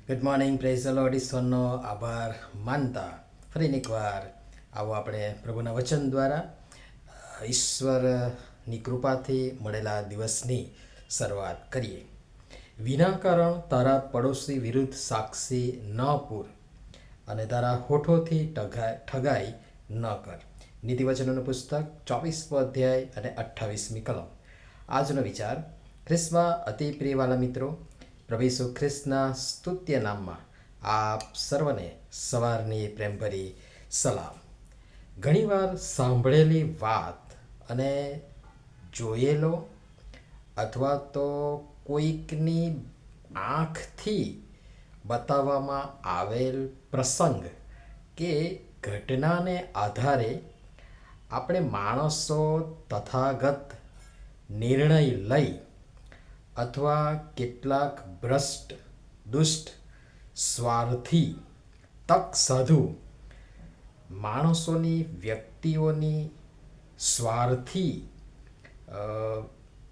Good morning, praise the lord. ઈશ્વરનો આભાર માનતા ફરીને એકવાર આવો આપણે પ્રભુના વચન દ્વારા ઈશ્વરની કૃપાથી મળેલા દિવસની શરૂઆત કરીએ. વિનાકારણ તારા પડોશી વિરુદ્ધ સાક્ષી ન પૂર અને તારા હોઠોથી ઠગાઈ ન કર. નીતિવચનોનું પુસ્તક 24મો અધ્યાય અને 28મી કલમ. આજનો વિચાર. ખ્રિસ્તમાં અતિ પ્રિયવાલા મિત્રો, પ્રભુ ઈસુ ખ્રિસ્તના સ્તુત્ય નામમાં આપ સર્વને સવારની પ્રેમભરી સલામ. ઘણીવાર સાંભળેલી વાત અને જોયેલો અથવા તો કોઈકની આંખથી બતાવવામાં આવેલ પ્રસંગ કે ઘટનાને આધારે આપણે માણસો તથાગત નિર્ણય લઈ અથવા કેટલાક ભ્રષ્ટ, દુષ્ટ, સ્વાર્થી, તક સાધુ માણસોની, વ્યક્તિઓની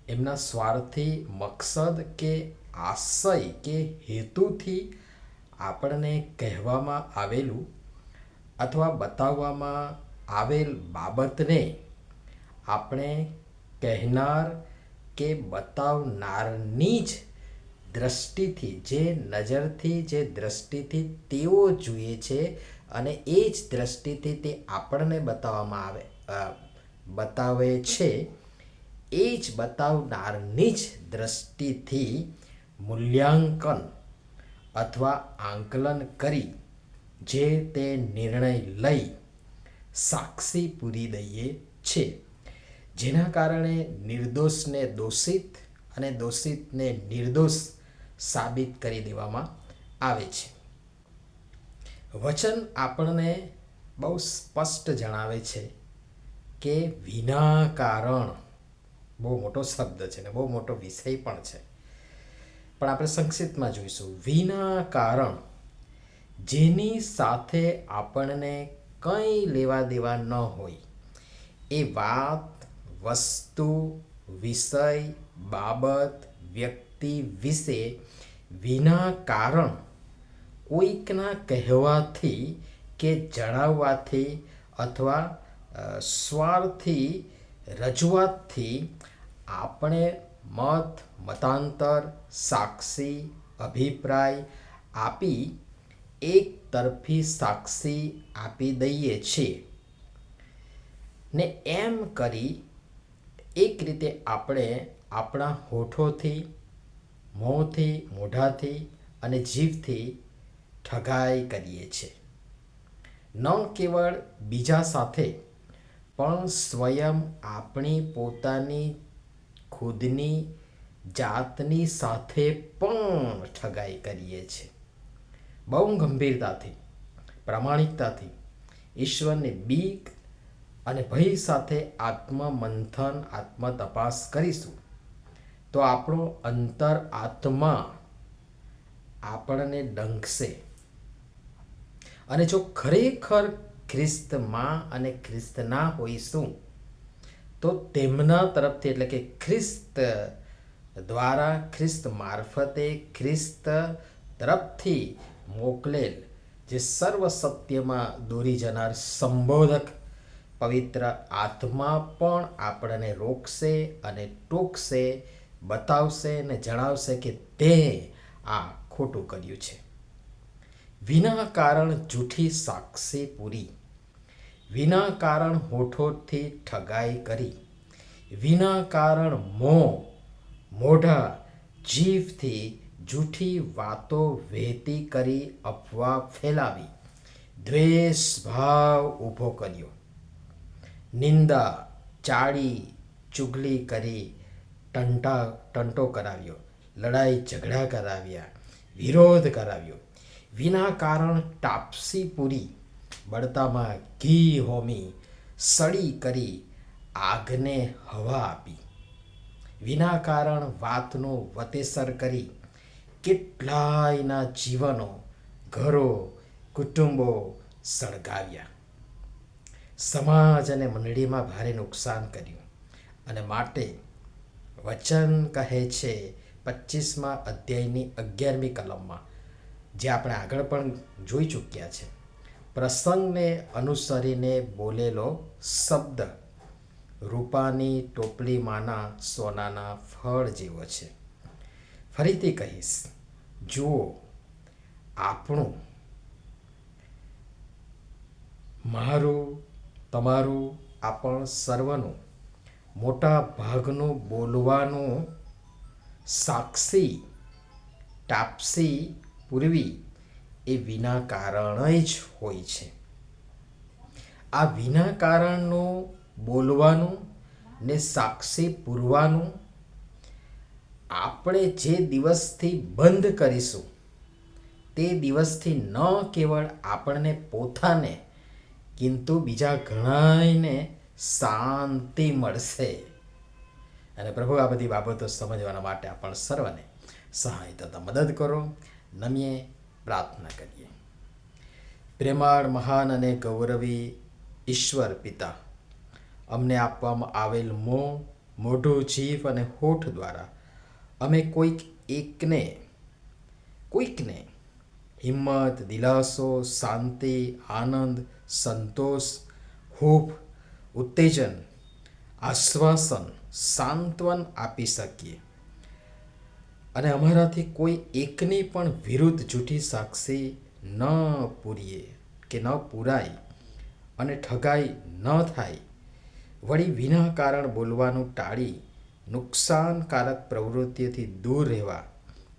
એમના સ્વાર્થી મકસદ કે આશય કે હેતુથી આપણને કહેવામાં આવેલું અથવા બતાવવામાં આવેલ બાબતને આપણે કહેનાર કે બતાવનારની જ દ્રષ્ટિથી, જે નજરથી, જે દ્રષ્ટિથી તેઓ જુએ છે અને એ જ દ્રષ્ટિથી તે આપણને બતાવે છે, એ જ બતાવનારની જ દ્રષ્ટિથી મૂલ્યાંકન અથવા આંકલન કરી જે તે નિર્ણય લઈ સાક્ષી પૂરી દઈએ છે, જેના કારણે નિર્દોષને દોષિત અને દોષિતને નિર્દોષ સાબિત કરી દેવામાં આવે છે. વચન આપણને બહુ સ્પષ્ટ જણાવે છે કે વિનાકારણ બહુ મોટો શબ્દ છે ને બહુ મોટો વિષય પણ છે, પણ આપણે સંક્ષિપ્તમાં જોઈશું. વિનાકારણ જેની સાથે આપણને કંઈ લેવા દેવા ન હોય એ વાત, વસ્તુ, વિષય, બાબત, વ્યક્તિ વિશે વિનાકારણ કોઈકના કહેવાથી કે જણાવવાથી અથવા સ્વાર્થી રજૂઆતથી આપણે મતાંતર, સાક્ષી, અભિપ્રાય આપી એક તરફી સાક્ષી આપી દઈએ છીએ ને એમ કરી એક રીતે આપણે આપણા હોઠોથી, મોઢાથી અને જીભથી ઠગાઈ કરીએ છીએ. ન કેવળ બીજા સાથે પણ સ્વયં આપણી પોતાની ખુદની જાતની સાથે પણ ઠગાઈ કરીએ છીએ. બહુ ગંભીરતાથી, પ્રામાણિકતાથી, ઈશ્વરની બીક અને ભય સાથે આત્મમંથન, આત્મતપાસ કરીશું તો આપણો અંતર આત્મા આપણને ડંખશે. અને જો ખરેખર ખ્રિસ્તમાં અને ખ્રિસ્તના હોઈશું તો તેમના તરફથી, એટલે કે ખ્રિસ્ત દ્વારા, ખ્રિસ્ત મારફતે, ખ્રિસ્ત તરફથી મોકલેલ જે સર્વ સત્યમાં દોરી જનાર સંબોધક પવિત્ર આત્મા પણ આપણને રોકશે અને ટોકશે, બતાવશે અને જણાવશે કે તે આ ખોટું કર્યું છે. વિનાકારણ જૂઠી સાક્ષી પૂરી, વિનાકારણ હોઠોથી ઠગાઈ કરી, વિનાકારણ મોઢા, જીભથી જૂઠી વાતો વહેતી કરી, અફવા ફેલાવી, દ્વેષ ભાવ ઊભો કર્યો, નિંદા, ચાડી, ચુગલી કરી, ટંટો કરાવ્યો, લડાઈ ઝઘડા કરાવ્યા, વિરોધ કરાવ્યો, વિનાકારણ ટાપસી પૂરી, બળતામાં ઘી હોમી, સળી કરી, આગને હવા આપી, વિનાકારણ વાતનું વતેસર કરી કેટલાયના જીવનો, ઘરો, કુટુંબો સળગાવ્યા, સમાજ અને મંડળીમાં ભારે નુકસાન કર્યું. અને માટે વચન કહે છે 25મા અધ્યાયની 11મી કલમમાં, જે આપણે આગળ પણ જોઈ ચૂક્યા છે. પ્રસંગને અનુસરીને બોલેલો શબ્દ રૂપાની ટોપલીમાંના સોનાના ફળ જેવો છે. ફરીથી કહીશ, જુઓ, આપણું, મારું, તમારું, આપણ સર્વનું મોટા ભાગનું બોલવાનું સાક્ષી, ટાપસી, પૂર્વી એ વિના કારણ જ હોય છે. આ વિના કારણનું બોલવાનું ને સાક્ષી પૂરવાનું આપણે જે દિવસથી બંધ કરીશું તે દિવસથી ન કેવળ આપણને પોતાને કિંતુ બીજા ઘણાને શાંતિ મળશે. અને પ્રભુ આ બધી બાબતો સમજવાના માટે આપણ સર્વને સહાય તથા મદદ કરો. નમીએ પ્રાર્થના કરીએ. પ્રેમાળ, મહાન અને ગૌરવી ઈશ્વર પિતા, અમને આપવામાં આવેલ મોઢું, જીભ અને હોઠ દ્વારા અમે કોઈકને હિંમત, દિલાસો, શાંતિ, આનંદ, સંતોષ, હૂફ, ઉત્તેજન, આશ્વાસન, સાંત્વન આપી શકીએ અને અમારાથી કોઈ એકની પણ વિરુદ્ધ જૂઠી સાક્ષી ન પૂરીએ કે ન પૂરાય અને ઠગાઈ ન થાય. વળી વિના કારણ બોલવાનું ટાળી નુકસાનકારક પ્રવૃત્તિઓથી દૂર રહેવા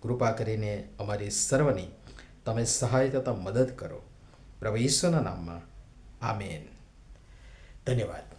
કૃપા કરીને અમારી સર્વની તમે સહાય તથા મદદ કરો. પ્રભુ ઈશ્વરના નામમાં આમેન. ધન્યવાદ.